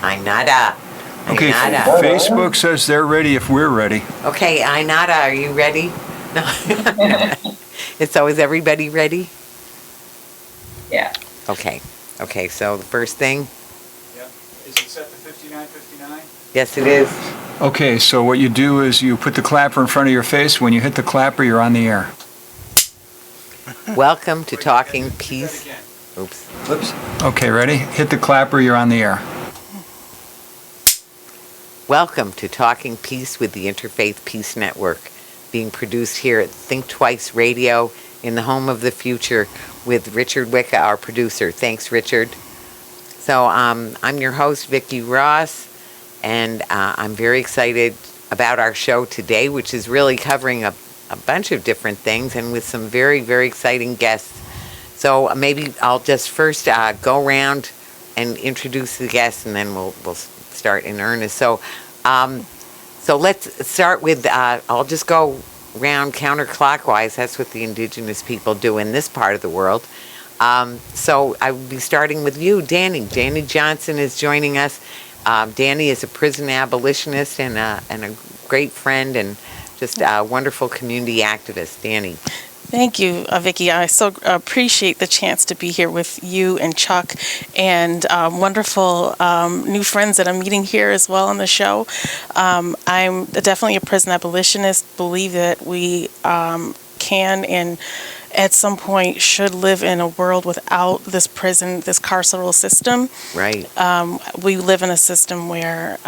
Ainara. Okay, Ainara. Facebook says they're ready if we're ready. Okay, Ainara, are you ready? No. It's always everybody ready? Yeah. Okay. Okay, so the first thing? Yeah. Is it set to 59:59? Yes, it is. Okay, so what you do is you put the clapper in front of your face. When you hit the clapper, you're on the air. Welcome to Wait, Talking do that Peace. again. Oops. Whoops. Okay, ready? Hit the clapper, you're on the air. Welcome to Talking Peace with the Interfaith Peace Network, being produced here at Think Twice Radio in the home of the future with Richard Wicca, our producer. Thanks, Richard. So I'm your host, Vicki Ross, and I'm very excited about our show today, which is really covering a bunch of different things and with some very, very exciting guests. So maybe I'll just first go around and introduce the guests, and then we'll start in earnest. So let's start with, I'll just go round counterclockwise. That's what the indigenous people do in this part of the world. So I will be starting with you, Dani. Dani Johnson is joining us. Dani is a prison abolitionist and a great friend and just a wonderful community activist. Dani. Thank you, Vicki. I so appreciate the chance to be here with you and Chuck and wonderful new friends that I'm meeting here as well on the show. I'm definitely a prison abolitionist, believe that we can and at some point should live in a world without this prison, this carceral system. Right. We live in a system where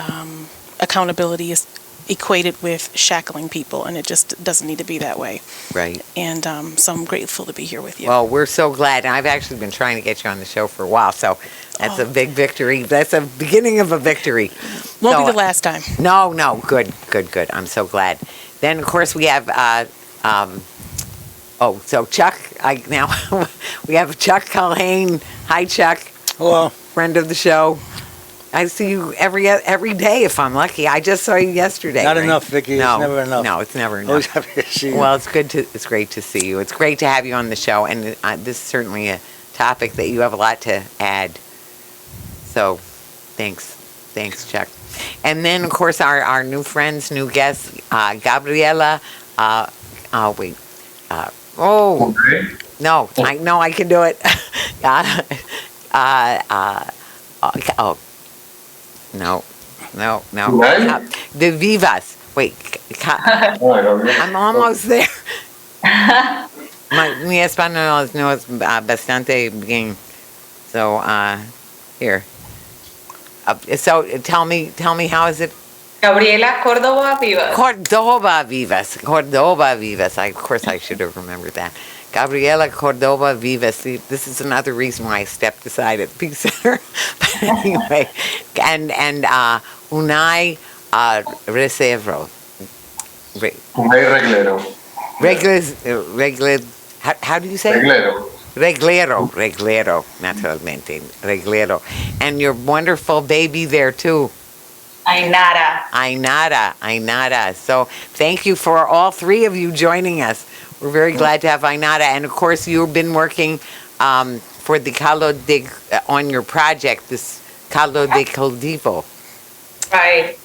accountability is equated with shackling people, and it just doesn't need to be that way. Right. And so I'm grateful to be here with you. Well, we're so glad. I've actually been trying to get you on the show for a while, so that's a big victory. That's a beginning of a victory. Won't be the last time. No. Good. I'm so glad. Then, of course, we have, so Chuck, we have Chuck Culhane. Hi, Chuck. Hello. Friend of the show. I see you every day if I'm lucky. I just saw you yesterday. Not right? enough, Vicki. No, it's never enough. No, it's never enough. Always happy to see you. Well, it's great to see you. It's great to have you on the show, and this is certainly a topic that you have a lot to add. So, thanks, Chuck. And then, of course, our new friends, new guests, Gabriela. Okay. No, I can do it. No. The Vivas. Wait. I'm almost there. Mi español no es bastante bien. So, here. So, tell me, how is it? Gabriela Cordoba Vivas. Cordoba Vivas. Of course, I should have remembered that. Gabriela Cordoba Vivas. See, this is another reason why I stepped aside at the Peace Center. But anyway, and Unai Reglero. Reglero. How do you say? Reglero. Naturalmente. Reglero. And your wonderful baby there too. Ainara. So thank you for all three of you joining us. We're very glad to have Ainara. And of course, you've been working for the on your project, this Caldo de Cultivo. Right.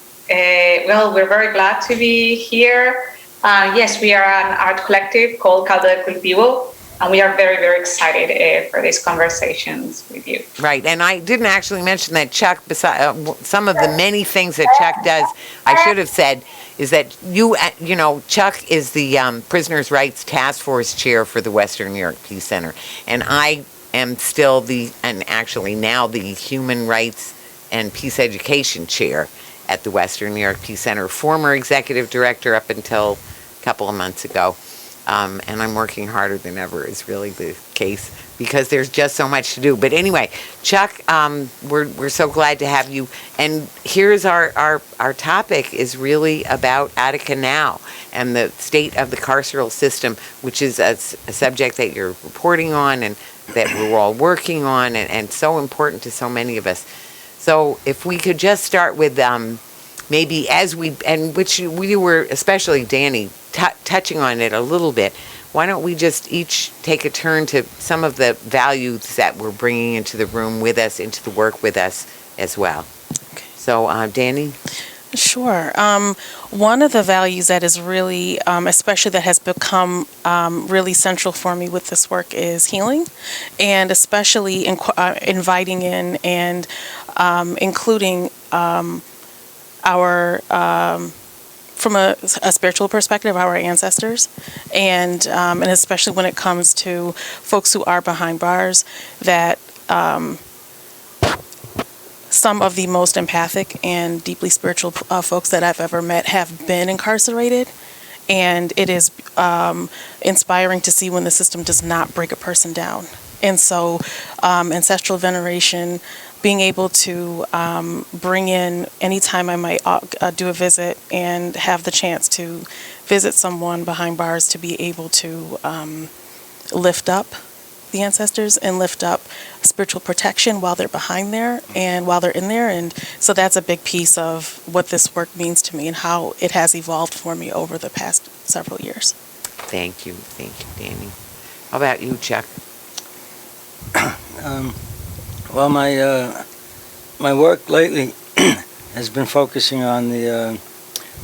Well, we're very glad to be here. Yes, we are an art collective called Caldo de Cultivo. And we are very, very excited for these conversations with you. Right, and I didn't actually mention that Chuck, some of the many things that Chuck does, I should have said, is that Chuck is the Prisoners' Rights Taskforce Chair for the Western New York Peace Center. And I am still actually now the Human Rights and Peace Education Chair at the Western New York Peace Center, former executive director up until a couple of months ago. And I'm working harder than ever is really the case because there's just so much to do. But anyway, Chuck, we're so glad to have you. And here's our topic is really about Attica Now and the state of the carceral system, which is a subject that you're reporting on and that we're all working on and so important to so many of us. So if we could just start with maybe we were, especially Dani, touching on it a little bit, why don't we just each take a turn to some of the values that we're bringing into the room with us, into the work with us as well. Okay. So, Dani? Sure. One of the values that is really, especially that has become really central for me with this work is healing, and especially inviting in and including our, from a spiritual perspective, our ancestors, and especially when it comes to folks who are behind bars, that some of the most empathic and deeply spiritual folks that I've ever met have been incarcerated. And it is inspiring to see when the system does not break a person down. And so ancestral veneration, being able to bring in, anytime I might do a visit and have the chance to visit someone behind bars, to be able to lift up the ancestors and lift up spiritual protection while they're behind there and while they're in there. And so that's a big piece of what this work means to me and how it has evolved for me over the past several years. Thank you, Dani. How about you, Chuck? Well, my work lately has been focusing on the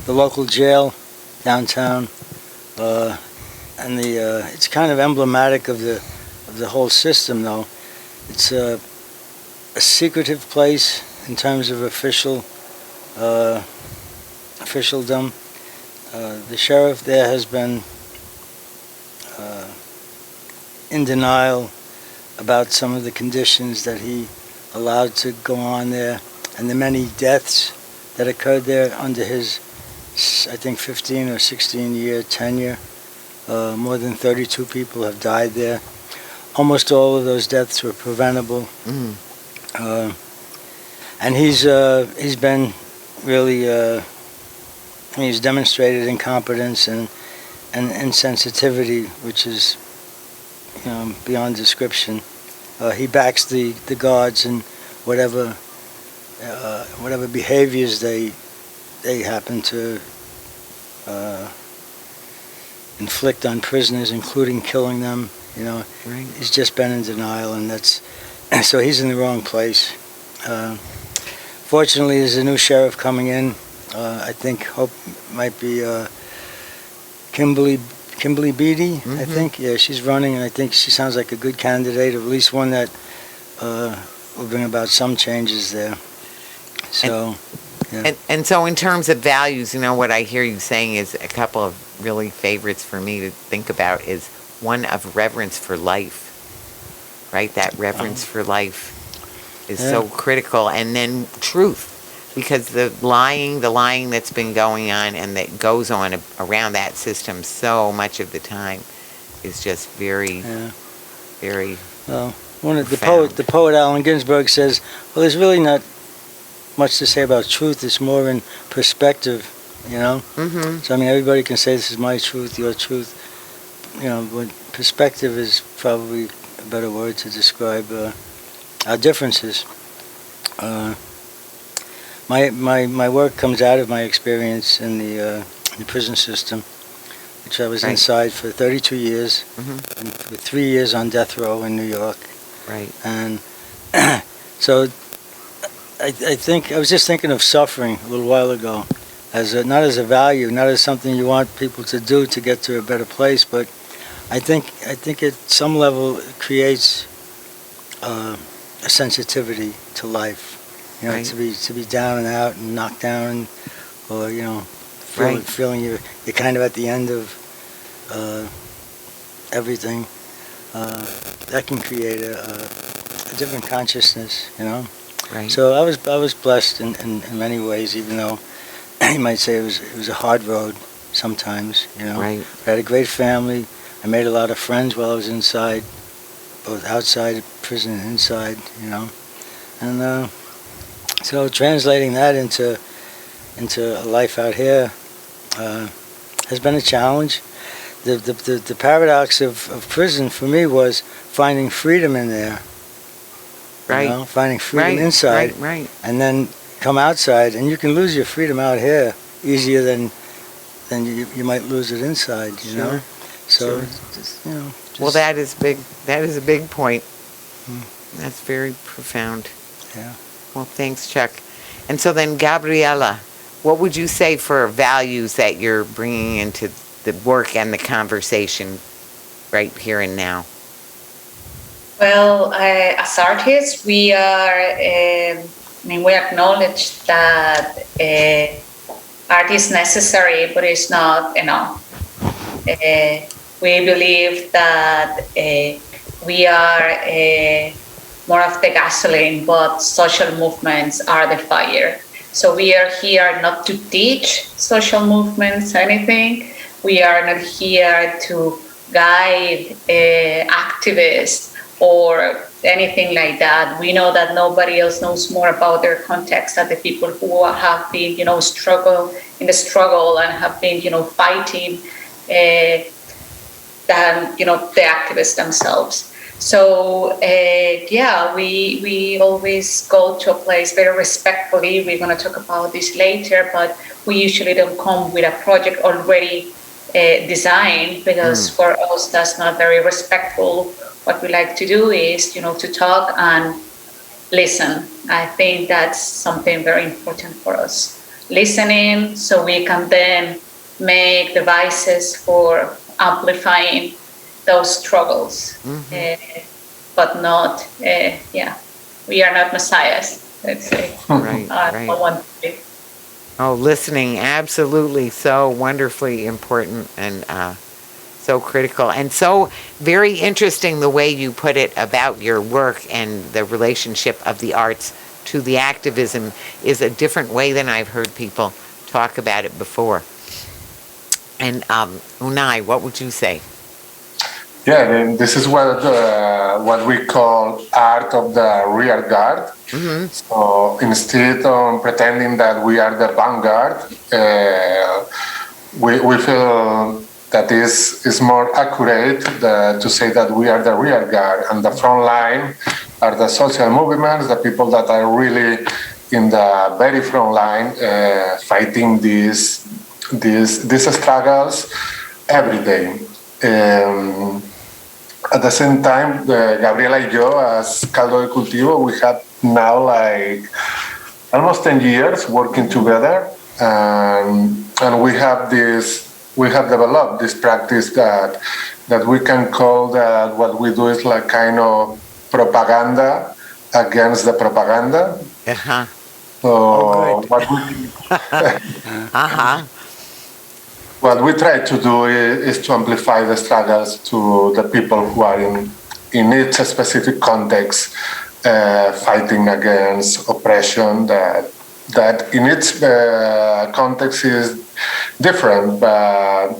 local jail downtown, and it's kind of emblematic of the whole system, though. It's a secretive place in terms of officialdom. The sheriff there has been in denial about some of the conditions that he allowed to go on there, and the many deaths that occurred there under his, I think, 15 or 16-year tenure. More than 32 people have died there. Almost all of those deaths were preventable. And he's been really, he's demonstrated incompetence and insensitivity, which is beyond description. He backs the guards in whatever behaviors they happen to inflict on prisoners, including killing them. Right. He's just been in denial, and so he's in the wrong place. Fortunately, there's a new sheriff coming in. I think might be Kimberly Beatty. Mm-hmm. I think, yeah, she's running, and I think she sounds like a good candidate, or at least one that will bring about some changes there. So, yeah. And so in terms of values, what I hear you saying is a couple of really favorites for me to think about is one of reverence for life, right? That reverence for life is so critical. And then truth, because the lying that's been going on and that goes on around that system so much of the time is just very, very Well, the profound. poet Allen Ginsberg says, well, there's really not much to say about truth. It's more in perspective, Mm-hmm. So, everybody can say this is my truth, your truth. But perspective is probably a better word to describe our differences. My work comes out of my experience in the prison system, which I was inside for 32 years, and with 3 years on death row in New York. Right. And so I think I was just thinking of suffering a little while ago, not as a value, not as something you want people to do to get to a better place, but I think at some level it creates a sensitivity to life. Right. To be down and out and knocked down, or feeling you're kind of at the end of everything. That can create a different consciousness, Right. So I was blessed in many ways, even though you might say it was a hard road sometimes. Right. I had a great family. I made a lot of friends while I was inside, both outside prison and inside. And so translating that into a life out here has been a challenge. The paradox of prison for me was finding freedom in there. Right. Finding freedom inside. Right. And then come outside, and you can lose your freedom out here easier than you might lose it inside. Sure. So, Sure. just, Well, that is big. That is a big point. Mm. That's very profound. Yeah. Well, thanks, Chuck. And so then, Gabriela, what would you say for values that you're bringing into the work and the conversation right here and now? Well, as artists, we are, we acknowledge that art is necessary, but it's not enough. We believe that we are more of the gasoline, but social movements are the fire. So we are here not to teach social movements anything. We are not here to guide activists or anything like that. We know that nobody else knows more about their context than the people who have been, struggle and have been, fighting than, the activists themselves. So, we always go to a place very respectfully. We're going to talk about this later, but we usually don't come with a project already designed, because for us, that's not very respectful. What we like to do is, to talk and listen. I think that's something very important for us. Listening, so we can then make devices for amplifying those struggles. But not, we are not messiahs, let's say. Right, I don't want to be. Oh, listening, absolutely, so wonderfully important and so critical, and so very interesting the way you put it about your work and the relationship of the arts to the activism is a different way than I've heard people talk about it before. And Unai, what would you say? Yeah, and this is what we call art of the rear guard. So instead of pretending that we are the vanguard, we feel that is more accurate to say that we are the rear guard, and the front line are the social movements, the people that are really in the very front line, fighting these struggles every day. At the same time, Gabriel and yo, as Caldo de Cultivo, we have now like almost 10 years working together, and we have developed this practice that we can call that what we do is like kind of propaganda against the propaganda. So what we try to do is to amplify the struggles to the people who are in each specific context, fighting against oppression that in its context is different, but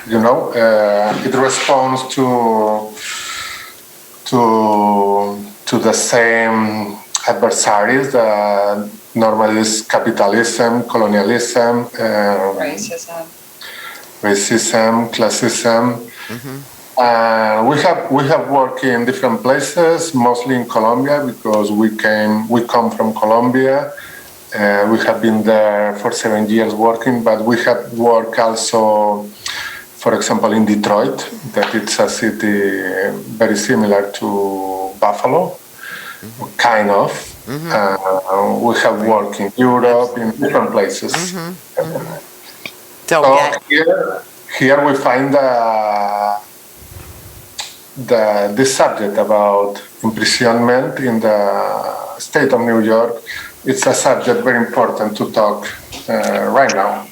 it responds to the same adversaries that normally is capitalism, colonialism, racism, classism. We have worked in different places, mostly in Colombia, because we come from Colombia. We have been there for 7 years working, but we have worked also, for example, in Detroit, that it's a city very similar to Buffalo, kind of. We have worked in Europe, in different places. So here we find this subject about imprisonment in the state of New York. It's a subject very important to talk right now.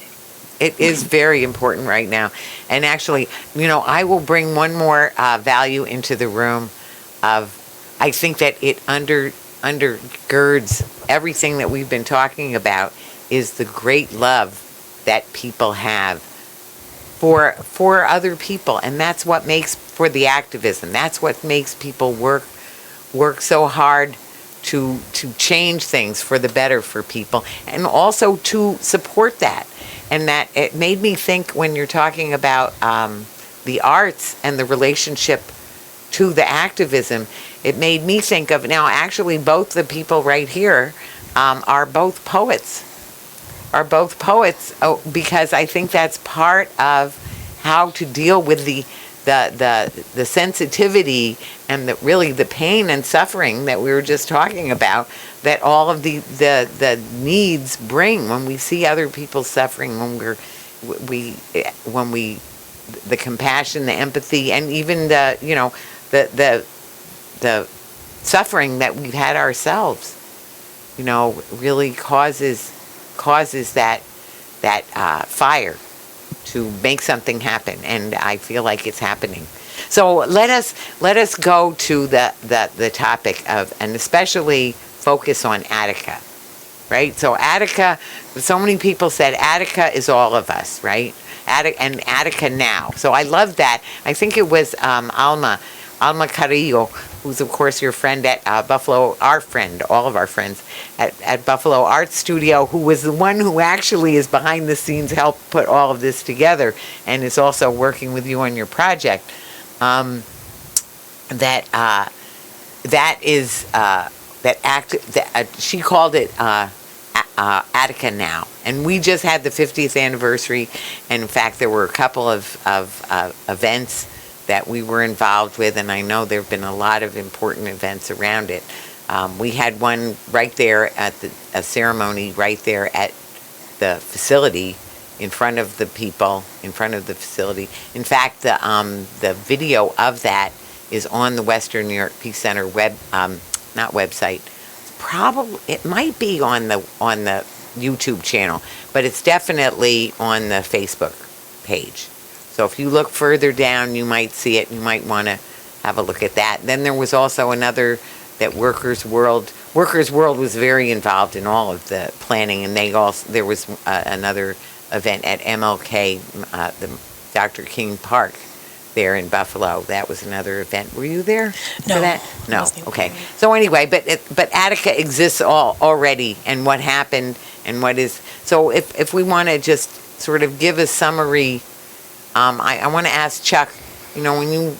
It is very important right now. And actually, I will bring one more value into the room I think that it undergirds everything that we've been talking about is the great love that people have for other people, and that's what makes for the activism. That's what makes people work so hard to change things for the better for people, and also to support that. And that it made me think when you're talking about the arts and the relationship to the activism, it made me think of, now actually both the people right here are both poets. Because I think that's part of how to deal with the the sensitivity and really the pain and suffering that we were just talking about, that all of the needs bring when we see other people suffering, when the compassion, the empathy, and even the suffering that we've had ourselves, really causes that fire to make something happen, and I feel like it's happening. So let us go to the topic of, and especially focus on Attica, right? So Attica, so many people said Attica is all of us, right? And Attica Now. So I love that. I think it was Alma Carrillo, who's of course your friend at Buffalo, our friend, all of our friends at Buffalo Art Studio, who was the one who actually is behind the scenes, helped put all of this together, and is also working with you on your project. She called it Attica Now, and we just had the 50th anniversary, and in fact there were a couple of events that we were involved with, and I know there have been a lot of important events around it. We had one right there at a ceremony right there at the facility, in front of the people, in front of the facility. In fact, the video of that is on the Western New York Peace Center not website. Probably it might be on the YouTube channel, but it's definitely on the Facebook page. So if you look further down, you might see it. You might want to have a look at that. Then there was also another that Workers' World was very involved in all of the planning, and there was another event at MLK, the Dr. King Park there in Buffalo. That was another event. Were you there for that? No. Okay. So anyway, but Attica exists already, and what happened and what is. So if we want to just sort of give a summary, I want to ask Chuck, when you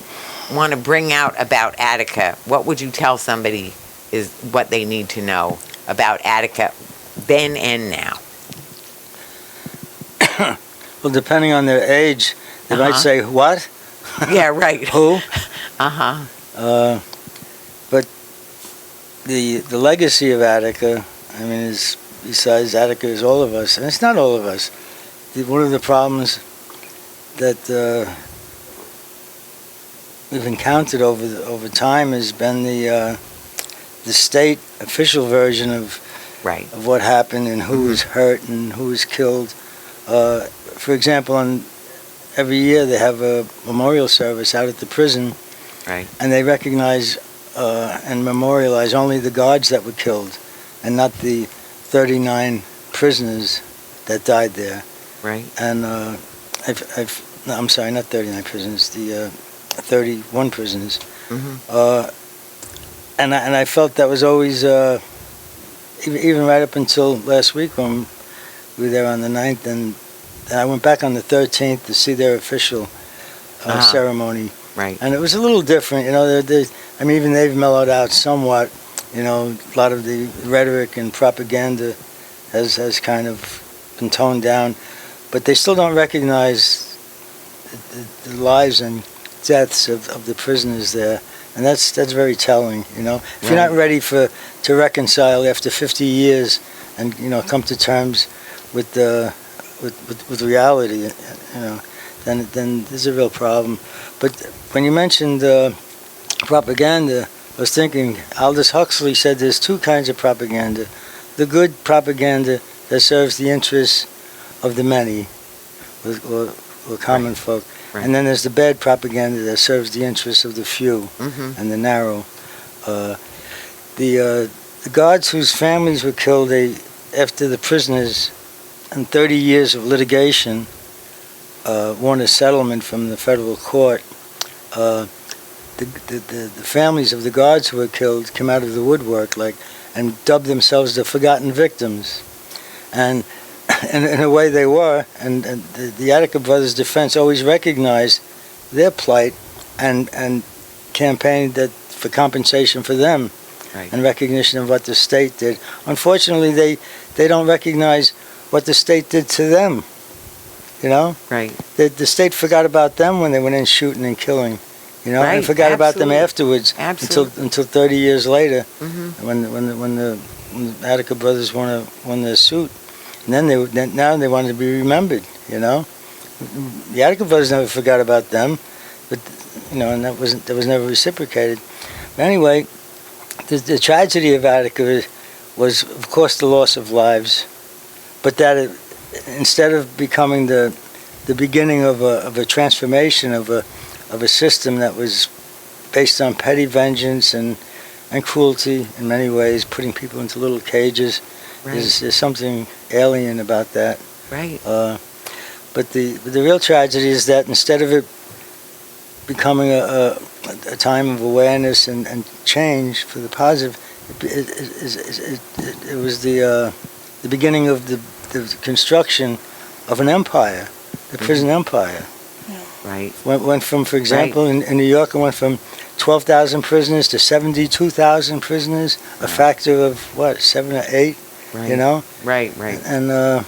want to bring out about Attica, what would you tell somebody is what they need to know about Attica then and now? Well, depending on their age, they might say, what? Yeah, right. Who? But the legacy of Attica, is besides Attica is all of us, and it's not all of us. One of the problems that we've encountered over time has been the state official version of what happened and who was hurt and who was killed. For example, every year they have a memorial service out at the prison, and they recognize and memorialize only the guards that were killed, and not the 39 prisoners that died there. And I'm sorry, not 39 prisoners, the 31 prisoners. And I felt that was always, even right up until last week when we were there on the 9th, and I went back on the 13th to see their official ceremony. And it was a little different, even they've mellowed out somewhat. A lot of the rhetoric and propaganda has kind of been toned down, but they still don't recognize the lives and deaths of the prisoners there, and that's very telling. If you're not ready to reconcile after 50 years and come to terms with reality, then there's a real problem. But when you mentioned propaganda, I was thinking Aldous Huxley said there's two kinds of propaganda: the good propaganda that serves the interests of the many, or common folk, and then there's the bad propaganda that serves the interests of the few and the narrow. The guards whose families were killed after the prisoners, and 30 years of litigation, won a settlement from the federal court. The families of the guards who were killed came out of the woodwork, and dubbed themselves the forgotten victims. And in a way they were, and the Attica Brothers Defense always recognized their plight and campaigned for compensation for them, and recognition of what the state did. Unfortunately, they don't recognize what the state did to them. you know? Right. The state forgot about them when they went in shooting and killing, you know, Right, and forgot about them absolutely. afterwards Absolutely. until 30 years later, Mhm. when the Attica brothers won their suit, and then now they wanted to be remembered, you know. The Attica brothers never forgot about them, but you know, and that was never reciprocated. But anyway, the tragedy of Attica was, of course, the loss of lives, but that instead of becoming the beginning of a transformation of a system that was based on petty vengeance and cruelty in many ways, putting people into little cages, Right. there's something alien about that. Right. But the real tragedy is that instead of it becoming a time of awareness and change for the positive, it was the beginning of the construction of an empire, the prison empire. Right. Went from, for example, in New York, it went from 12,000 prisoners to 72,000 prisoners, a factor of, what, 7 or 8, Right. you know? Right. Right. And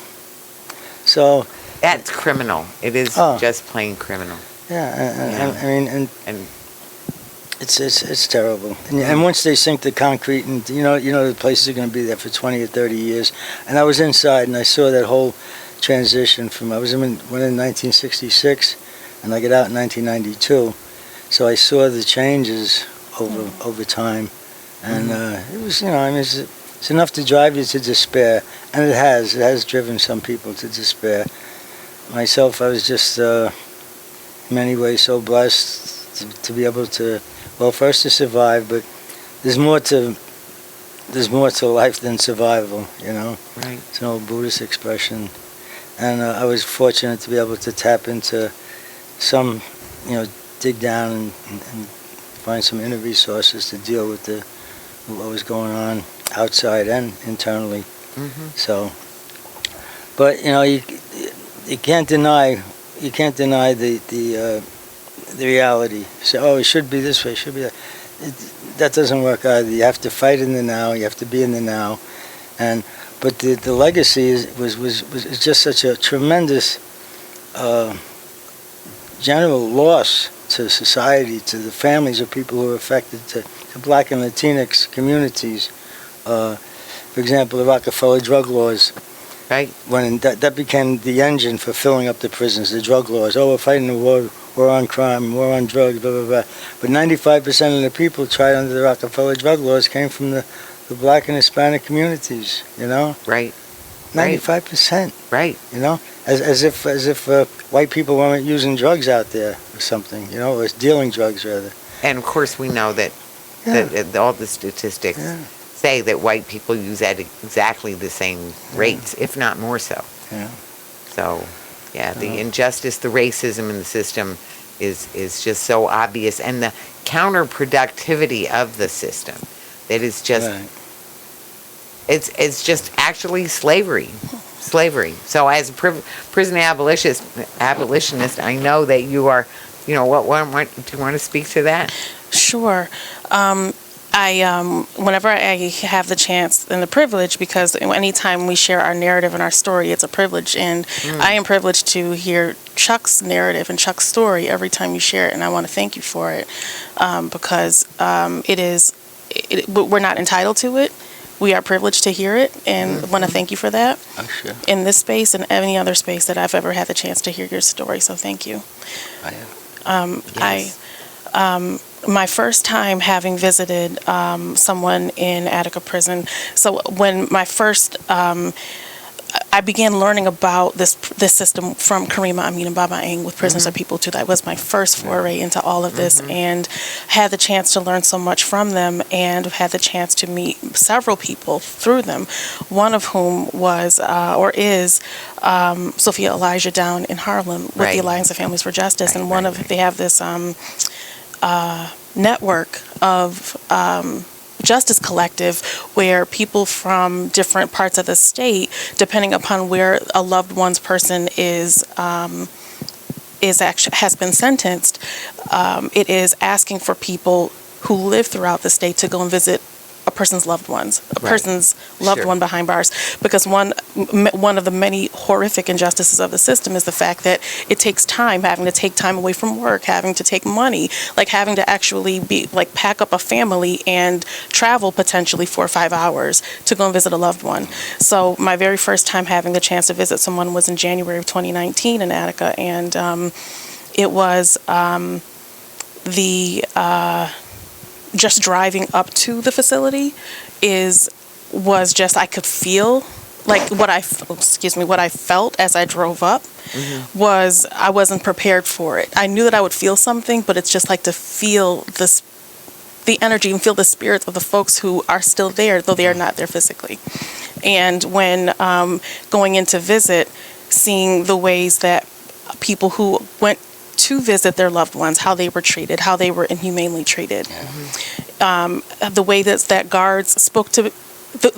so, That's criminal. It is Oh. just plain criminal. yeah, I mean, And it's terrible. And once they sink the concrete, and you know the places are going to be there for 20 or 30 years. And I was inside, and I saw that whole transition from, I went in 1966, and I got out in 1992. So I saw the changes over time, and it was, you know, I mean, it's enough to drive you to despair, and it has driven some people to despair. Myself, I was just in many ways so blessed to be able to, well, first to survive, but there's more to life than survival, you know. right. It's an old Buddhist expression, and I was fortunate to be able to tap into some, you know, dig down and find some inner resources to deal with what was going on outside and internally. Mhm. So, but you know, you can't deny the reality. So, oh, it should be this way, it should be that. That doesn't work either. You have to fight in the now. You have to be in the now, but the legacy was just such a tremendous general loss to society, to the families of people who were affected, to Black and Latinx communities. For example, the Rockefeller drug laws. Right. When that became the engine for filling up the prisons, the drug laws. Oh, we're fighting the war on crime, war on drugs, blah, blah, blah. But 95% of the people tried under the Rockefeller drug laws came from the Black and Hispanic communities, you know? Right. 95%, Right. you know? As if white people weren't using drugs out there or something, you know, or dealing drugs, rather. And of course, we know that, Yeah. that all the statistics Yeah. say that white people use at exactly the same rates, if not more so. Yeah. So, yeah, the injustice, the racism in the system is just so obvious, and the counterproductivity of the system that is just Right. it's just actually slavery. So as a prison abolitionist, I know that you are, you know, what do you want to speak to that? Sure. Whenever I have the chance and the privilege, because anytime we share our narrative and our story, it's a privilege. And I am privileged to hear Chuck's narrative and Chuck's story every time you share it. And I want to thank you for it, because we're not entitled to it. We are privileged to hear it, and want to thank you for that. Oh, sure. In this space and any other space that I've ever had the chance to hear your story. So thank you. I am. Yes. My first time having visited someone in Attica prison, so when I began learning about this system from Karima Amina Babaang with Prisoners of People too. That was my first foray into all of this, and had the chance to learn so much from them, and had the chance to meet several people through them, one of whom was or is Sophia Elijah down in Harlem with Right. the Alliance of Families for Justice, Right, and right. they have this network of Justice Collective, where people from different parts of the state, depending upon where a loved one's person has been sentenced, it is asking for people who live throughout the state to go and visit a person's loved ones, a Right. person's loved Sure. one behind bars. Because one of the many horrific injustices of the system is the fact that it takes time, having to take time away from work, having to take money, like having to actually be like pack up a family and travel potentially 4 or 5 hours to go and visit a loved one. So my very first time having the chance to visit someone was in January of 2019 in Attica, and it was just driving up to the facility was just, I could feel like what I felt as I drove up was I wasn't prepared for it. I knew that I would feel something, but it's just like to feel the energy and feel the spirits of the folks who are still there, though they are not there physically. And when going in to visit, seeing the ways that people who went to visit their loved ones, how they were treated, how they were inhumanely treated. The way that guards spoke to,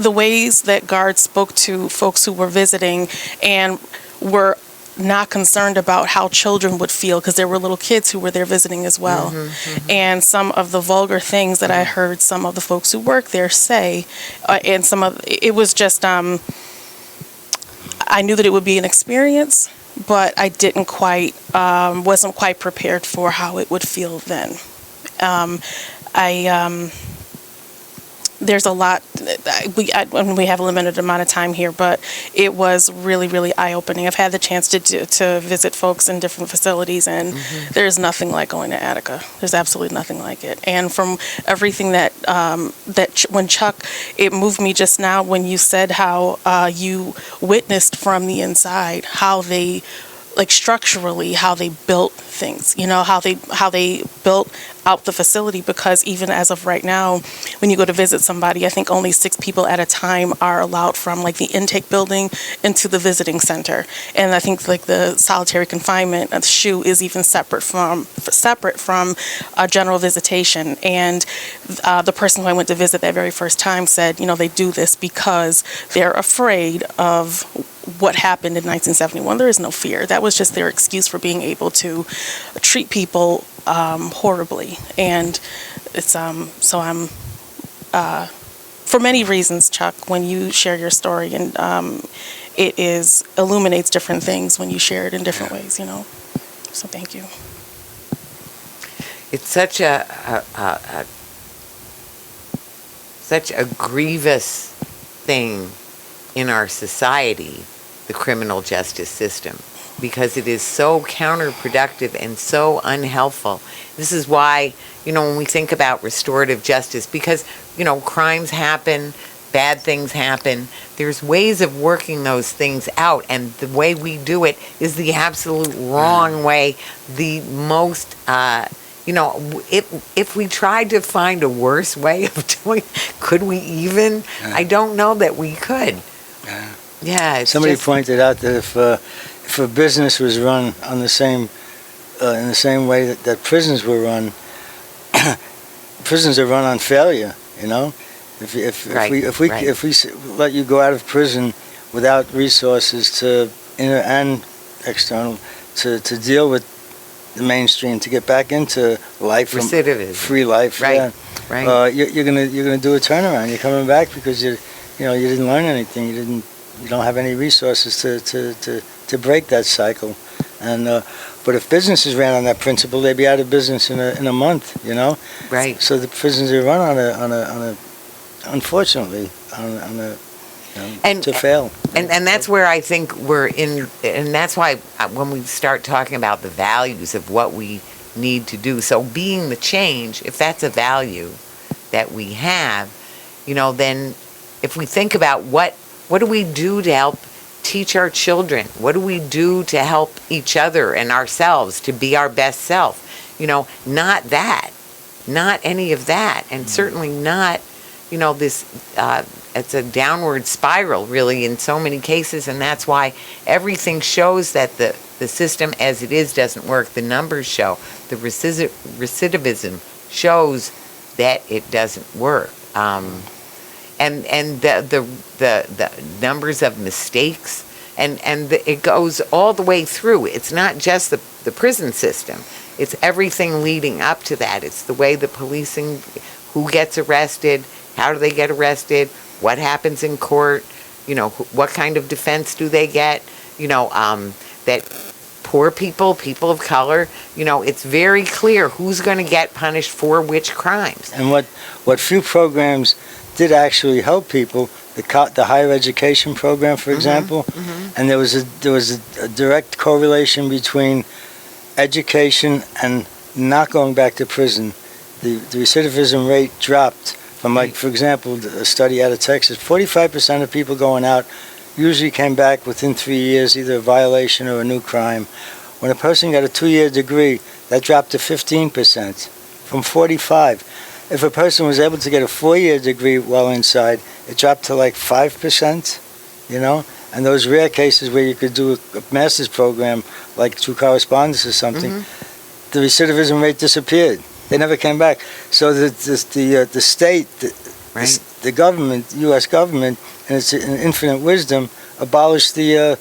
the ways that guards spoke to folks who were visiting and were not concerned about how children would feel, because there were little kids who were there visiting as well. And some of the vulgar things that I heard some of the folks who work there say, and it was just, I knew that it would be an experience, but I wasn't quite prepared for how it would feel then. There's a lot, we have a limited amount of time here, but it was really, really eye-opening. I've had the chance to visit folks in different facilities, and there's nothing like going to Attica. There's absolutely nothing like it. And from everything when Chuck, it moved me just now when you said how you witnessed from the inside how they, like structurally, how they built things, how they built out the facility, because even as of right now, when you go to visit somebody, I think only 6 people at a time are allowed from like the intake building into the visiting center. And I think like the solitary confinement of SHU is even separate from general visitation. And the person who I went to visit that very first time said, they do this because they're afraid of what happened in 1971. There is no fear. That was just their excuse for being able to treat people horribly. And it's so I'm for many reasons, Chuck, when you share your story, and it illuminates different things when you share it in different ways, So thank you. It's such a grievous thing in our society, the criminal justice system, because it is so counterproductive and so unhelpful. This is why, when we think about restorative justice, because, crimes happen, bad things happen, there's ways of working those things out, and the way we do it is the absolute wrong way, the most, if we tried to find a worse way of doing, could we even? I don't know that we could. Yeah. Somebody pointed out that if a business was run on the same in the same way that prisons were run, prisons are run on failure. If we let you go out of prison without resources to inner and external to deal with the mainstream, to get back into life, recidivism, free life, right? You're gonna do a turnaround. You're coming back because you didn't learn anything. You don't have any resources to break that cycle. And but if businesses ran on that principle, they'd be out of business in a month. Right. So the prisons are run on a unfortunately to fail. And that's where I think we're in, and that's why when we start talking about the values of what we need to do, so being the change, if that's a value that we have, then if we think about what do we do to help teach our children, what do we do to help each other and ourselves to be our best self, not any of that, and certainly not this it's a downward spiral really in so many cases, and that's why everything shows that the system as it is doesn't work. The numbers show, the recidivism shows that it doesn't work, and the numbers of mistakes, and it goes all the way through. It's not just the prison system, it's everything leading up to that. It's the way the policing, who gets arrested, How do they get arrested? What happens in court? You know, what kind of defense do they get? You know, that poor people, people of color, you know, it's very clear who's going to get punished for which crimes. And what few programs did actually help people, the higher education program, for example, and there was a direct correlation between education and not going back to prison. The recidivism rate dropped from, like, for example, a study out of Texas, 45% of people going out usually came back within 3 years, either a violation or a new crime. When a person got a 2-year degree, that dropped to 15% from 45. If a person was able to get a 4-year degree while inside, it dropped to like 5%, you know? And those rare cases where you could do a master's program, like through correspondence or something, the recidivism rate disappeared. They never came back. So the state, the government, U.S. government, and its infinite wisdom, abolished the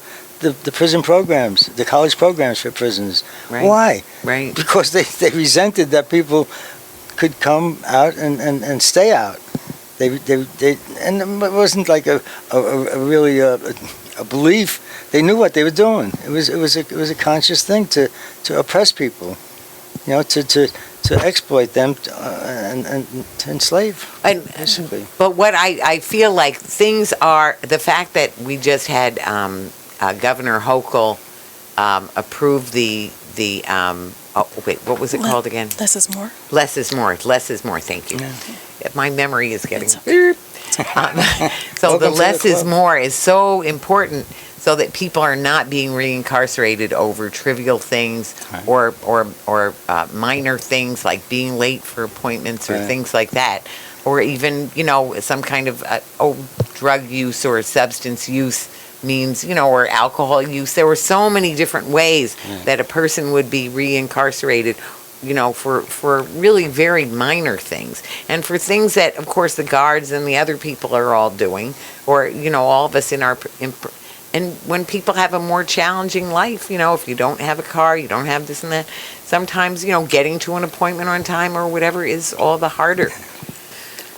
prison programs, the college programs for prisoners. Right. Why? Right. Because they resented that people could come out and stay out. They and it wasn't like a really a belief. They knew what they were doing. It was a conscious thing to oppress people, you know, to exploit them and to enslave, basically. But what I feel like things are, the fact that we just had Governor Hochul approve the what was it called again? Less is more. Less is more. Less is more. Thank you. Yeah. My memory is getting. It's So the Welcome to less the is club. more is so important, so that people are not being reincarcerated over trivial things Right. or minor things like being late for appointments or Right. things like that, or even, you know, some kind of drug use or substance use means, you know, or alcohol use. There were so many different ways that a person would be reincarcerated, you know, for really very minor things, and for things that, of course, the guards and the other people are all doing, or, you know, all of us and when people have a more challenging life, you know, if you don't have a car, you don't have this and that, sometimes, you know, getting to an appointment on time or whatever is all the harder.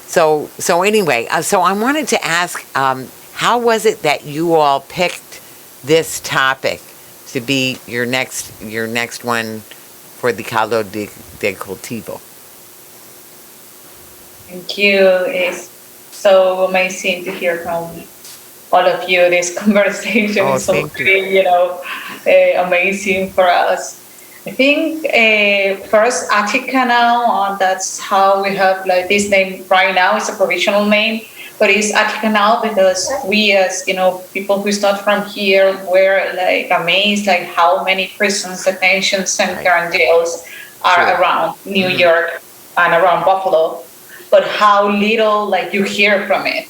So anyway, so I wanted to ask, how was it that you all picked this topic to be your next one for the Caldo de Cultivo? Thank you. It's so amazing to hear from all of you. This conversation is so thank you. pretty, you know, amazing for us. I think first Attica Now, that's how we have like this name right now. It's a provisional name, but it's Attica Now because we, as you know, people who's not from here, were like amazed like how many prisons, detention center, and jails are around New York and around Buffalo, but how little like you hear from it.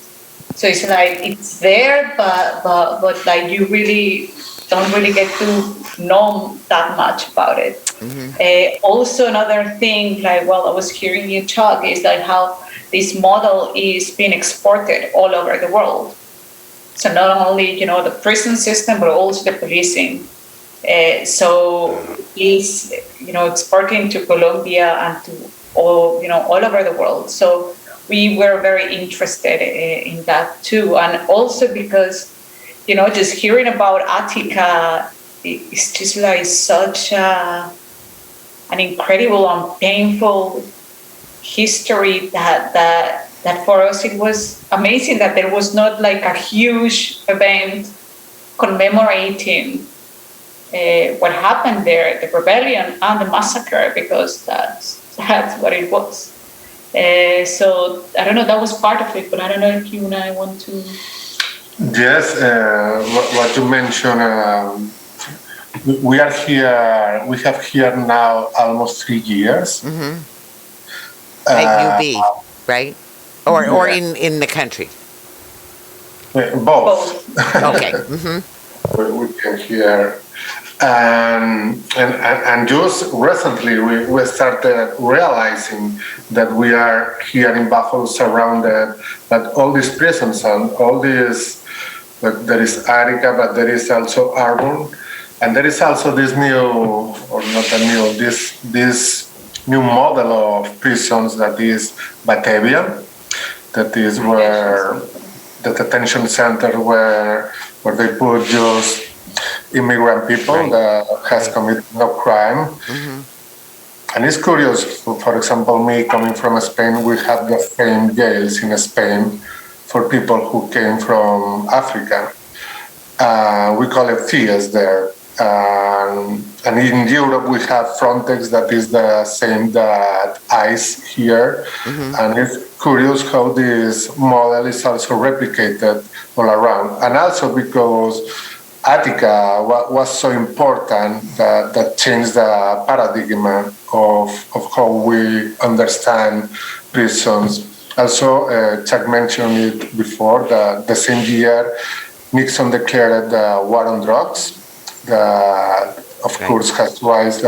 So it's like it's there, but like you really don't really get to know that much about it. Also, another thing, like while I was hearing you talk, is like how this model is being exported all over the world. So not only, you know, the prison system, but also the policing. So it's, you know, exporting to Colombia and to all over the world. So we were very interested in that too, and also because, you know, just hearing about Attica, it's just like such an incredible and painful history that for us it was amazing that there was not like a huge event commemorating what happened there, the rebellion and the massacre, because that's what it was. So I don't know, that was part of it, but I don't know if you and I want to. Yes, what you mentioned, we are here. We have here now almost 3 years. At UB, right? Or in the country. Both. Okay. We can hear, and just recently we started realizing that we are here in Buffalo surrounded that all these prisons and all these. There is Attica, but there is also urban, and there is also this new, or not a new, this new model of prisons that is Batavia. that is where the detention center where they put just immigrant people that has committed no crime. And it's curious, for example, me coming from Spain, we have the same jails in Spain for people who came from Africa. We call it TIAs there. And in Europe, we have Frontex that is the same that ICE here. And it's curious how this model is also replicated all around. And also because Attica was so important that changed the paradigm of how we understand prisons. Also, Chuck mentioned it before, the same year Nixon declared the war on drugs. That, of course, has twice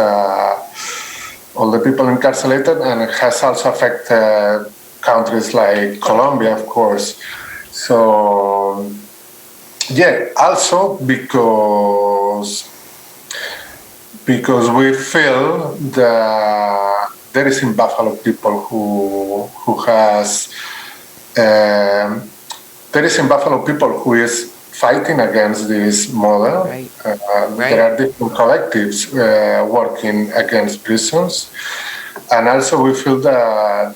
all the people incarcerated, and it has also affected countries like Colombia, of course. So, yeah, also because we feel that there is in Buffalo people who has there is in Buffalo people who is fighting against this model. There are different collectives working against prisons, and also we feel that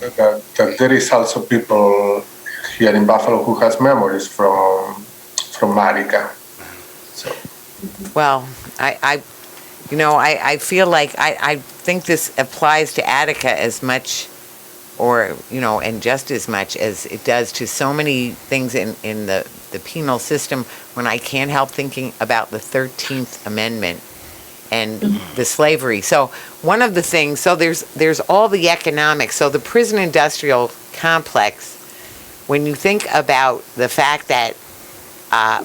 there is also people here in Buffalo who has memories from Attica. So. Well, I feel like I think this applies to Attica as much, or and just as much as it does to so many things in the penal system, when I can't help thinking about the 13th Amendment and the slavery. So one of the things, so there's all the economics. So the prison industrial complex, when you think about the fact that,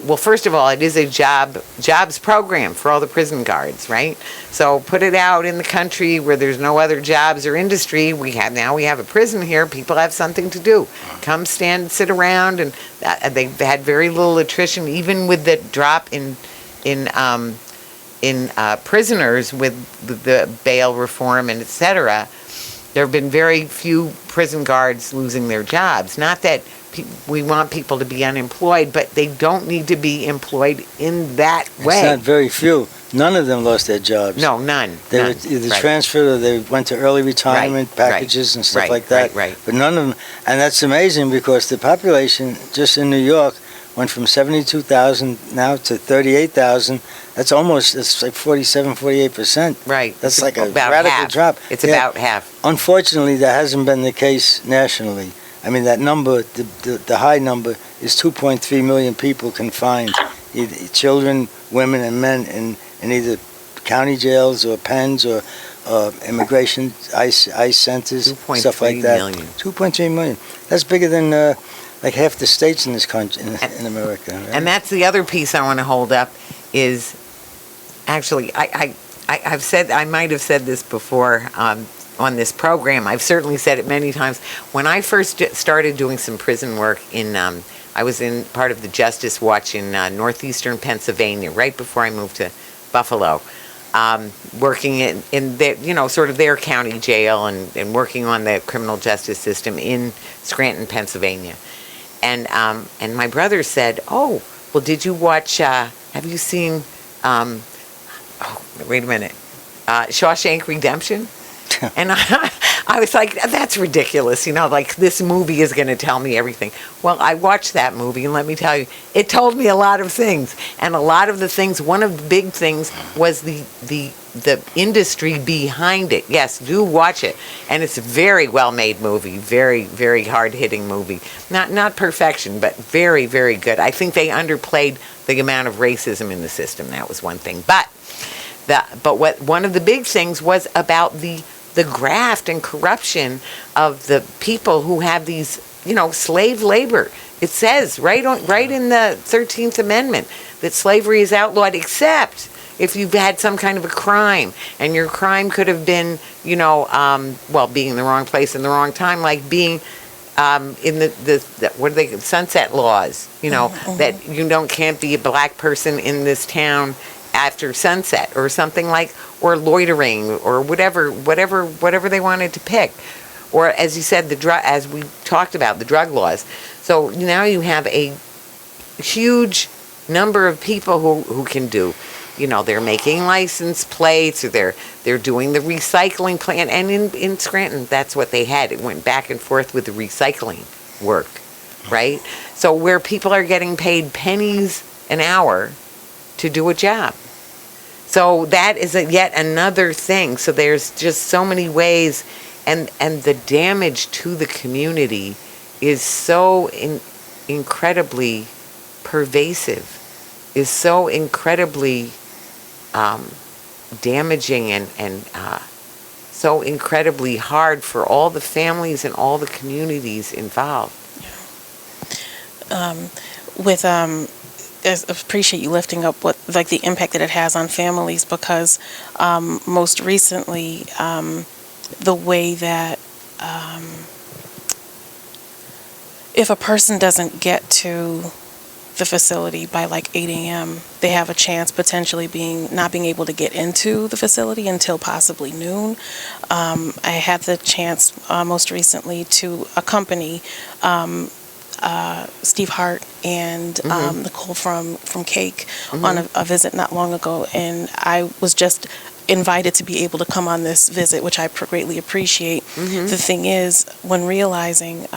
well, first of all, it is a jobs program for all the prison guards, right? So put it out in the country where there's no other jobs or industry. We have a prison here. People have something to do. Come sit around, and they've had very little attrition, even with the drop in prisoners with the bail reform and et cetera. There have been very few prison guards losing their jobs. Not that we want people to be unemployed, but they don't need to be employed in that way. It's not very few. None of them lost their jobs. No, none. They were either transferred or they went to early retirement packages and stuff like that. But none of them. And that's amazing because the population just in New York went from 72,000 now to 38,000. It's like 47, 48%. Right. That's like a radical drop. It's about half. Unfortunately, that hasn't been the case nationally. I mean, that number, the high number, is 2.3 million people confined, either children, women, and men in either county jails or pens or immigration ICE centers, stuff like that. 2.3 million. That's bigger than like half the states in this country, in America. Right? And that's the other piece I want to hold up is, actually, I've said, I might have said this before on this program. I've certainly said it many times. When I first started doing some prison work I was in part of the Justice Watch in northeastern Pennsylvania, right before I moved to Buffalo, working in the, sort of their county jail and working on the criminal justice system in Scranton, Pennsylvania. And my brother said, "Oh, well, did you watch, have you seen, wait a minute, Shawshank Redemption?" And I was like, that's ridiculous. Like this movie is going to tell me everything. Well, I watched that movie, and let me tell you, it told me a lot of things. And a lot of the things, one of the big things was the industry behind it. Yes, do watch it. And it's a very well-made movie, very, very hard-hitting movie. Not perfection, but very, very good. I think they underplayed the amount of racism in the system. That was one thing. But one of the big things was about the graft and corruption of the people who have these, slave labor. It says right in the 13th Amendment that slavery is outlawed, except if you've had some kind of a crime, and your crime could have been, being in the wrong place in the wrong time, like being in the what are they, sunset laws, that you can't be a black person in this town after sunset or something like, or loitering or whatever they wanted to pick, or as you said, as we talked about, the drug laws. So now you have a huge number of people who can do, they're making license plates, or they're doing the recycling plant. And in Scranton, that's what they had. It went back and forth with the recycling work, right? So where people are getting paid pennies an hour to do a job. So that is yet another thing. So there's just so many ways, and the damage to the community is so incredibly pervasive, is so incredibly damaging, and so incredibly hard for all the families and all the communities involved. I appreciate you lifting up the impact that it has on families, because most recently, the way that if a person doesn't get to the facility by 8 a.m., they have a chance potentially not being able to get into the facility until possibly noon. I had the chance most recently to accompany Steve Hart and Nicole from Cake on a visit not long ago, and I was just invited to be able to come on this visit, which I greatly appreciate. The thing is, when realizing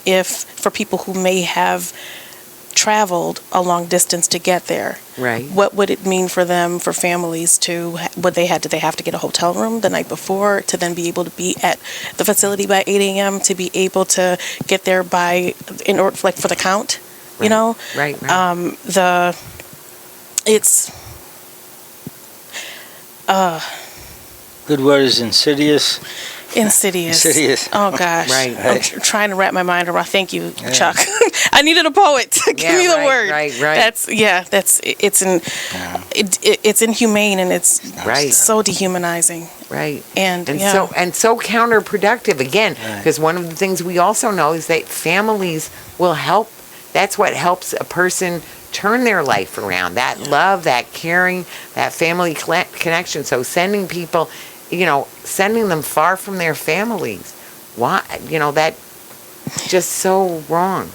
if for people who may have traveled a long distance to get there, right, what would it mean for them, for families to, did they have to get a hotel room the night before to then be able to be at the facility by 8 a.m. to be able to get there in order for the count, right. Good word is insidious. Insidious. Oh gosh. Right. I'm trying to wrap my mind around. Thank you, Chuck. I needed a poet to give me the word. Right. It's inhumane, and it's so dehumanizing. Right. And so counterproductive again, because one of the things we also know is that families will help. That's what helps a person turn their life around. That love, that caring, that family connection. So sending people, sending them far from their families. Why? That just so wrong.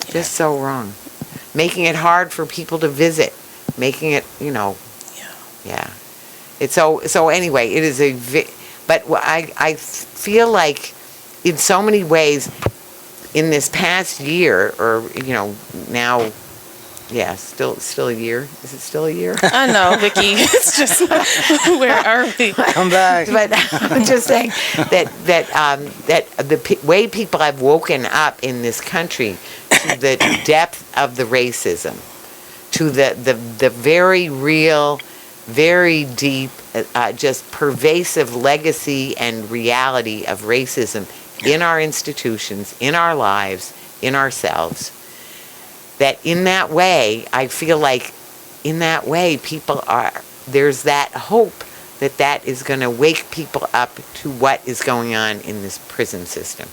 Just so wrong. Making it hard for people to visit. Making it, Yeah. It's so anyway, it is but I feel like in so many ways in this past year, or, now, still a year. Is it still a year? I know, Vicki. It's just, where are we? Come back. But I'm just saying that the way people have woken up in this country to the depth of the racism, to the very real, very deep, just pervasive legacy and reality of racism in our institutions, in our lives, in ourselves, that in that way, I feel like in that way, there's that hope that is going to wake people up to what is going on in this prison system,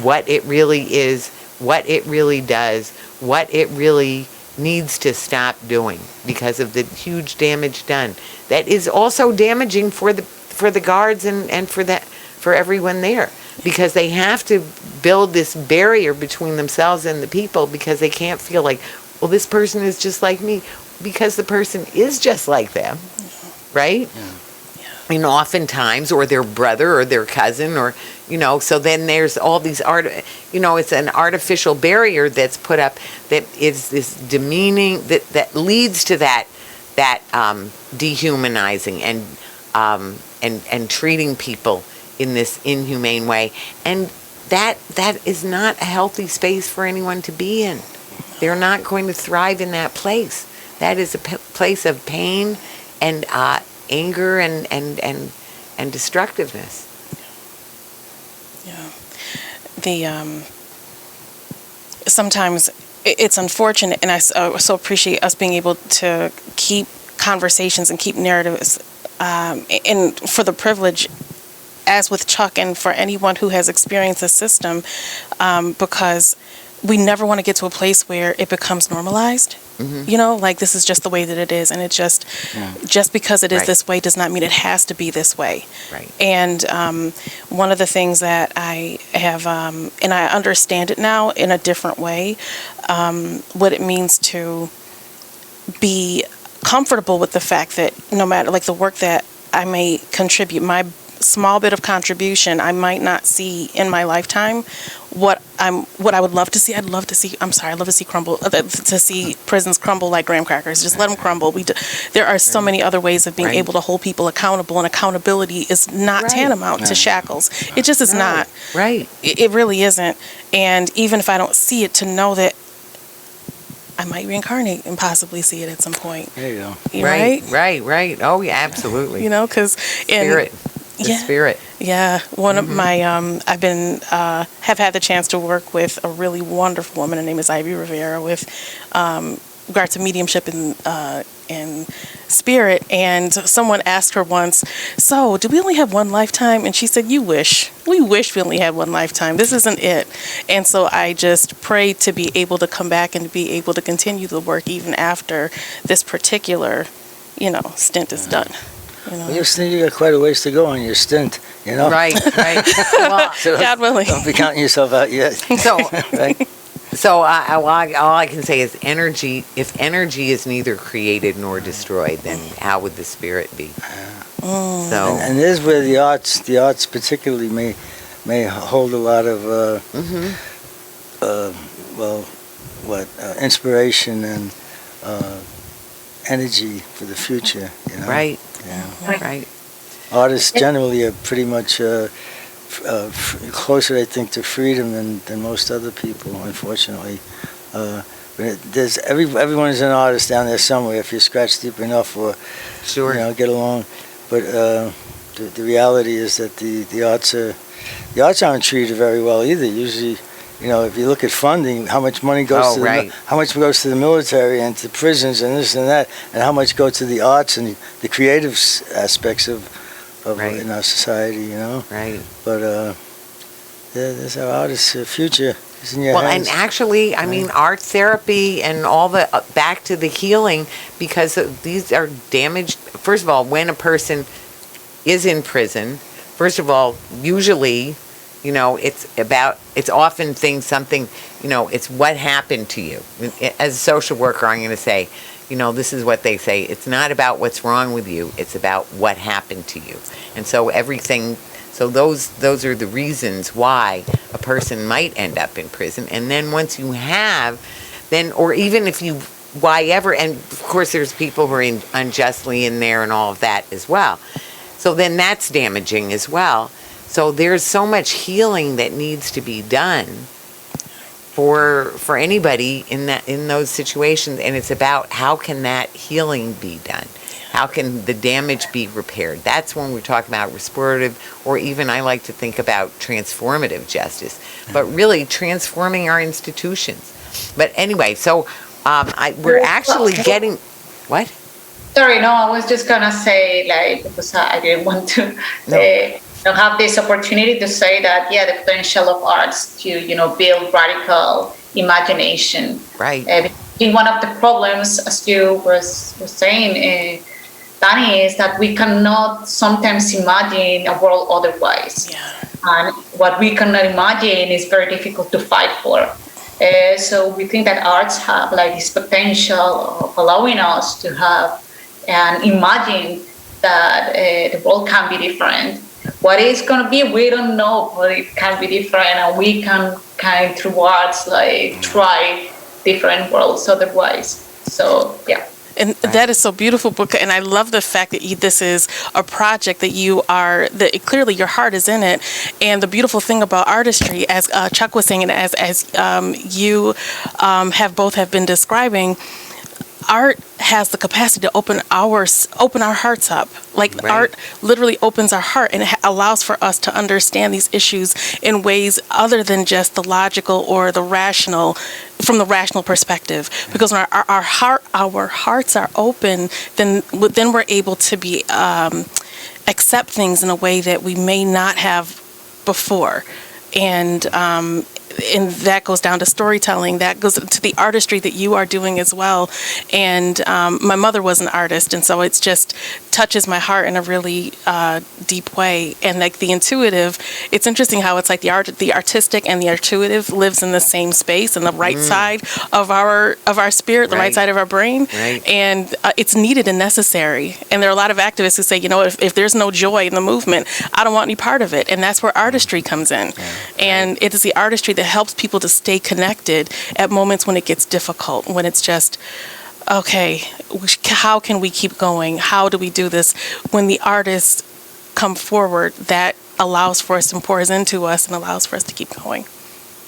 what it really is, what it really does, what it really needs to stop doing because of the huge damage done. That is also damaging for the guards and for everyone there, because they have to build this barrier between themselves and the people, because they can't feel like, well, this person is just like me, because the person is just like them, right? And oftentimes, or their brother or their cousin, or, so then there's all these it's an artificial barrier that's put up that is this demeaning, that leads to that dehumanizing and treating people in this inhumane way. And that is not a healthy space for anyone to be in. They're not going to thrive in that place. That is a place of pain and anger and destructiveness. Sometimes it's unfortunate, and I so appreciate us being able to keep conversations and keep narratives, and for the privilege, as with Chuck, and for anyone who has experienced the system, because we never want to get to a place where it becomes normalized. You know, like this is just the way that it is, and it just because it is Right. this way does not mean it has to be this way. Right. And one of the things that I have, and I understand it now in a different way, what it means to be comfortable with the fact that no matter, like, the work that I may contribute, my small bit of contribution, I might not see in my lifetime what I would love to see. I'd love to see prisons crumble like graham crackers. Just let them crumble. There are so many other ways of being Right. able to hold people accountable, and accountability is not Right. tantamount to shackles. It just is not. Right. It really isn't. And even if I don't see it, to know that I might reincarnate and possibly see it at some point. There you go. Right? Oh, yeah, absolutely. You know, because Spirit. The spirit. Yeah, one of my I've been have had the chance to work with a really wonderful woman. Her name is Ivy Rivera, with regard to mediumship and spirit. And someone asked her once, "So, do we only have one lifetime?" And she said, "You wish. We wish we only had one lifetime. This isn't it." And so I just pray to be able to come back and to be able to continue the work even after this particular, stint is done. Well, you got quite a ways to go on your stint, Right. Well, So God willing. don't be counting yourself out yet. so Right? So all I can say is energy. If energy is neither created nor destroyed, then how would the spirit be? So And there's where the arts particularly may hold a lot of inspiration and energy for the future. right, Yeah. right, Artists generally are pretty much closer, I think, to freedom than most other people, unfortunately. But everyone is an artist down there somewhere if you scratch deep enough, or sure, get along. But the reality is that the arts aren't treated very well either. Usually, if you look at funding, how much money goes how much goes to the military and to prisons and this and that, and how much goes to the arts and the creative aspects of Right. in our society, right. But there's our artist's future is in your Well, hands. and actually, I mean, art therapy and all the back to the healing, because these are damaged. First of all, when a person is in prison, first of all, usually, it's often something, it's what happened to you. As a social worker, I'm going to say, this is what they say. It's not about what's wrong with you. It's about what happened to you. And so those are the reasons why a person might end up in prison. And then once you have, or even if you, why ever, and of course there's people who are unjustly in there and all of that as well. So then that's damaging as well. So there's so much healing that needs to be done for anybody in those situations, and it's about how can that healing be done? How can the damage be repaired? That's when we're talking about restorative, or even I like to think about transformative justice, but really transforming our institutions. But anyway, so we're actually getting, what? Sorry, no, I was just gonna say, because I didn't want to have this opportunity to say that, the potential of arts to, build radical imagination. Right. One of the problems, as you was saying, Dani, is that we cannot sometimes imagine a world otherwise. Yeah. And what we cannot imagine is very difficult to fight for. So we think that arts have this potential of allowing us to have and imagine that the world can be different. What it's going to be, we don't know, but it can be different, and we can through arts try different worlds otherwise. So, yeah. And that is so beautiful, and I love the fact that this is a project that that clearly your heart is in it. And the beautiful thing about artistry, as Chuck was saying, and as you have been describing, art has the capacity to open our hearts up. Right. Art literally opens our heart, and it allows for us to understand these issues in ways other than just the logical or the rational, from the rational perspective. Because when our hearts are open, then we're able to be accept things in a way that we may not have before. And that goes down to storytelling. That goes to the artistry that you are doing as well. And my mother was an artist, and so it's just touches my heart in a really deep way. And like the intuitive, it's interesting how it's like the artistic and the intuitive lives in the same space, in the right side of our spirit, the right side of our brain. Right. And it's needed and necessary. And there are a lot of activists who say, you know, if there's no joy in the movement, I don't want any part of it. And that's where artistry comes in. And it is the artistry that helps people to stay connected at moments when it gets difficult, when it's just, okay, how can we keep going? How do we do this? When the artists come forward, that allows for us and pours into us and allows for us to keep going.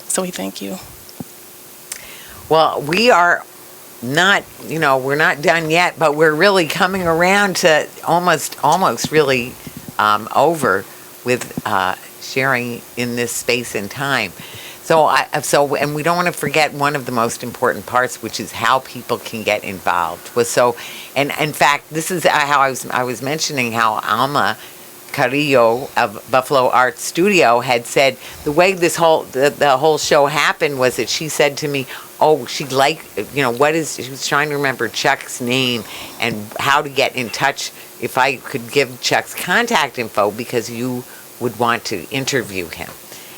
So we thank you. Well, we are not, we're not done yet, but we're really coming around to almost really over with sharing in this space and time. And we don't want to forget one of the most important parts, which is how people can get involved. And in fact, this is how I was mentioning how Alma Carrillo of Buffalo Art Studio had said the way the whole show happened was that she said to me, she was trying to remember Chuck's name and how to get in touch, if I could give Chuck's contact info, because you would want to interview him.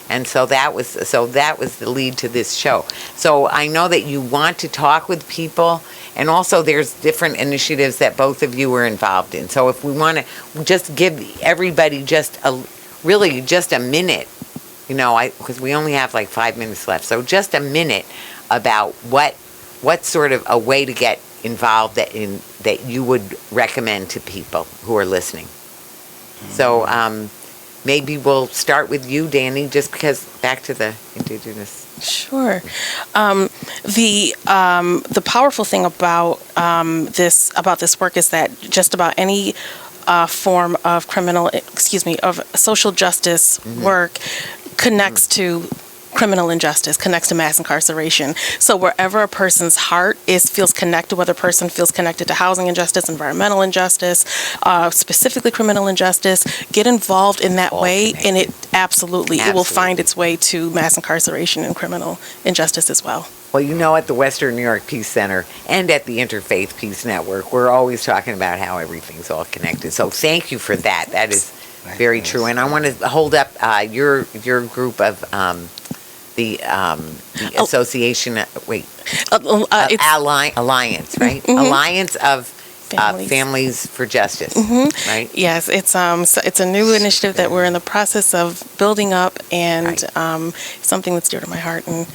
And so that was the lead to this show. So I know that you want to talk with people, and also there's different initiatives that both of you were involved in. So if we want to just give everybody just a minute, because we only have like 5 minutes left. So just a minute about what sort of a way to get involved that you would recommend to people who are listening. So maybe we'll start with you, Dani, just because back to the indigenous. Sure. The powerful thing about this work is that just about any form of of social justice work connects to criminal injustice, connects to mass incarceration. So wherever a person's heart feels connected, whether a person feels connected to housing injustice, environmental injustice, specifically criminal injustice, get involved in that way, and it will find its way to mass incarceration and criminal injustice as well. Well, at the Western New York Peace Center and at the Interfaith Peace Network, we're always talking about how everything's all connected. So thank you for that. That is very true. And I want to hold up your group of the association. Alliance, right? Alliance of Families for Justice, right? Yes, it's a new initiative that we're in the process of building up, and something that's dear to my heart, and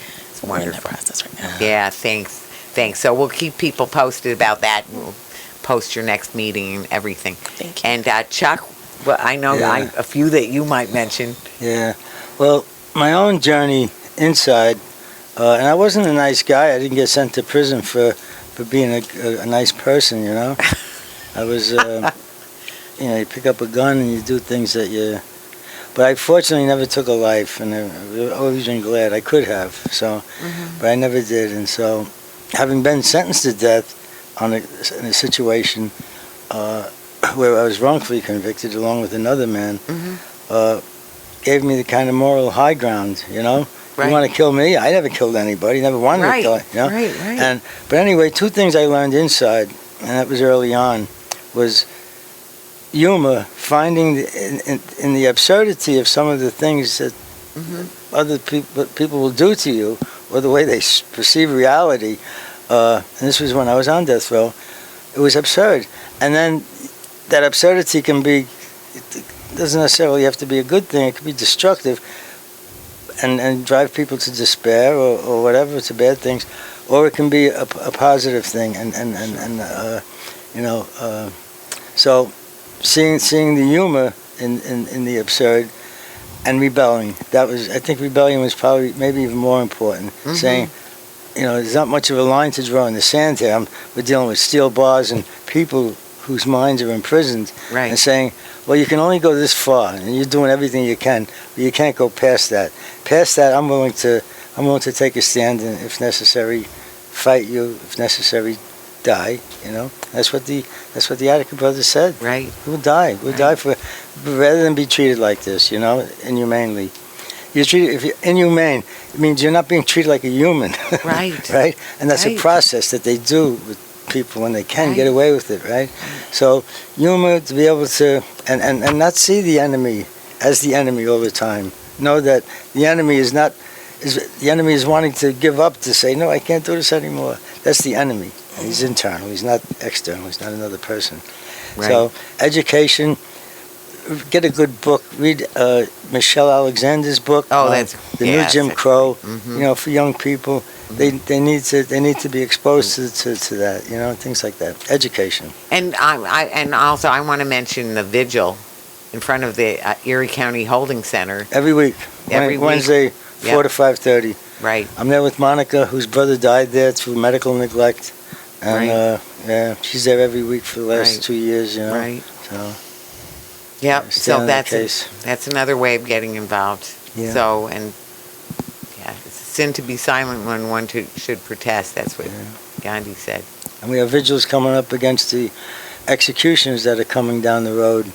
we're in that process right now. Yeah, thanks. So we'll keep people posted about that. We'll post your next meeting and everything. Thank you. And Chuck, well, I know a few that you might mention. Yeah. Well, my own journey inside, and I wasn't a nice guy. I didn't get sent to prison for being a nice person, I was, you pick up a gun and you do things that but I fortunately never took a life, and I've always been glad I could have, but I never did. And so, having been sentenced to death in a situation where I was wrongfully convicted along with another man, gave me the kind of moral high ground, Right. You want to kill me? I never killed anybody. Never wanted to kill. Right. But anyway, two things I learned inside, and that was early on, was humor, finding in the absurdity of some of the things that other people will do to you, or the way they perceive reality. And this was when I was on death row. It was absurd, and then that absurdity can be. It doesn't necessarily have to be a good thing. It could be destructive. And drive people to despair or whatever, to bad things, or it can be a positive thing, so seeing the humor in the absurd and rebelling, I think rebellion was probably maybe even more important. Saying, there's not much of a line to draw in the sand here. We're dealing with steel bars and people whose minds are imprisoned, and saying, well, you can only go this far, and you're doing everything you can, but you can't go past that. Past that, I'm willing to take a stand, and if necessary, fight you. If necessary, die. That's what the Attica brothers said. Right. We'll die. We'll die rather than be treated like this. Inhumanely. you're treated, if you're inhumane, it means you're not being treated like a human. Right. Right? And that's Right. a process that they do with people when they can Right. get away with it, right? So humor, to be able to, and not see the enemy as the enemy all the time. Know that the enemy is not, the enemy is wanting to give up, to say, no, I can't do this anymore. That's the enemy. And he's internal. He's not external. He's not another person. Right. So education, get a good book. Read Michelle Alexander's book. Oh, that's The New Jim that's Crow. great. Mhm. You know, for young people, they need to be exposed to that. You know, things like that. Education. And also I want to mention the vigil in front of the Erie County Holding Center. Every week. Every week. Wednesday, 4 Yep. to 5:30. Right. I'm there with Monica, whose brother died there through medical neglect. And Right. yeah, she's there every week for the last Right. 2 years. You know. Right. So Yep. stay So on the case. that's another way of getting involved. Yeah. So and yeah, it's a sin to be silent when one should protest. That's what Gandhi said. And we have vigils coming up against the executions that are coming down the road.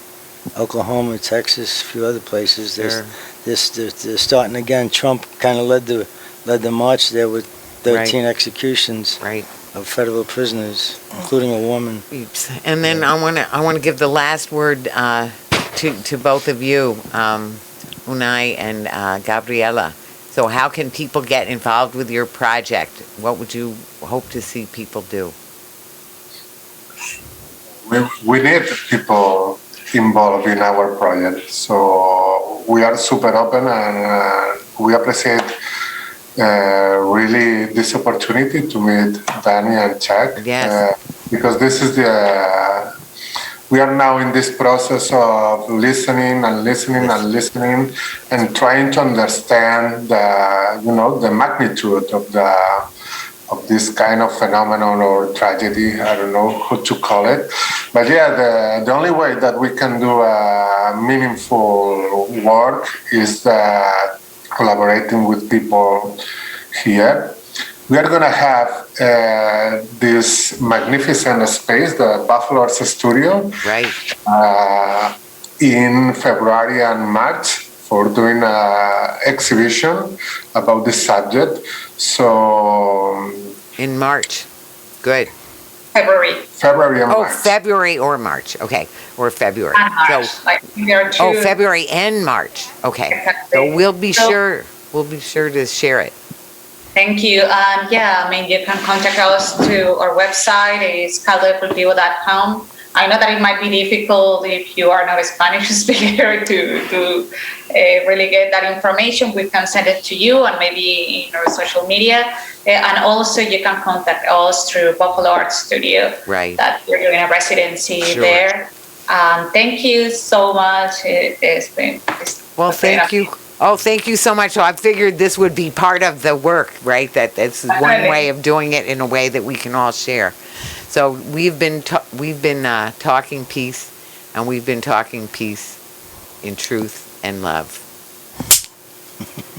Oklahoma, Texas, a few other places. Sure. They're starting again. Trump kind of led the march there with 13 executions Right. of federal prisoners, including a woman. Oops. And then I want to give the last word to both of you, Unai and Gabriela. So how can people get involved with your project? What would you hope to see people do? We need people involved in our project. So we are super open and we appreciate really this opportunity to meet Dani and Chuck. Yes. Because this is we are now in this process of listening and trying to understand the magnitude of this kind of phenomenon or tragedy. I don't know how to call it. But yeah, the only way that we can do meaningful work is collaborating with people here. We are going to have this magnificent space, the Buffalo Arts Studio, Right. In February and March for doing an exhibition about this subject. So In March. Good. February and Oh, March. February or March. Okay. Or February. and March. So, Like there are two. February and March. Okay. Exactly. So we'll be So- sure to share it. Thank you. And yeah, I mean, you can contact us to our website. It's caldodecultivo.com. I know that it might be difficult if you are not a Spanish speaker to really get that information. We can send it to you and maybe in our social media. And also you can contact us through Buffalo Art Studio. Right. That we're doing a residency Sure. there. Thank you so much. It's been Well, thank you. Oh, thank you so much. So I figured this would be part of the work, right? That this is one Definitely. way of doing it in a way that we can all share. So we've been talking peace, and we've been talking peace in truth and love.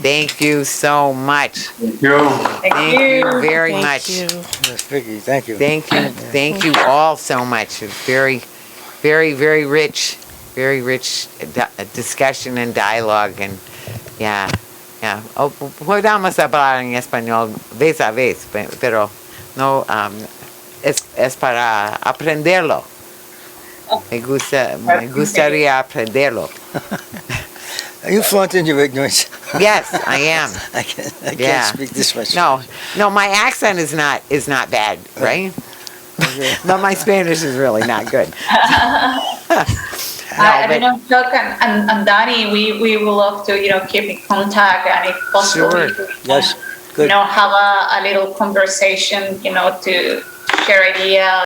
Thank you so much. Thank you. Thank you. very Thank much. you. Yes, Vicki, thank you. Thank you all so much. It's very, very, very rich discussion and dialogue, and yeah. Oh, podamos hablar en español vez a vez, pero no es para aprenderlo. Me gustaría aprenderlo. Are you flaunting your ignorance? Yes, I am. I can't Yeah. speak this much. No, my accent is not bad, right? But my Spanish is really not good. I know, Chuck and Dani, we will love to, keep in contact, and if possible, Sure. we can, Yes, good. have a little conversation, to share ideas.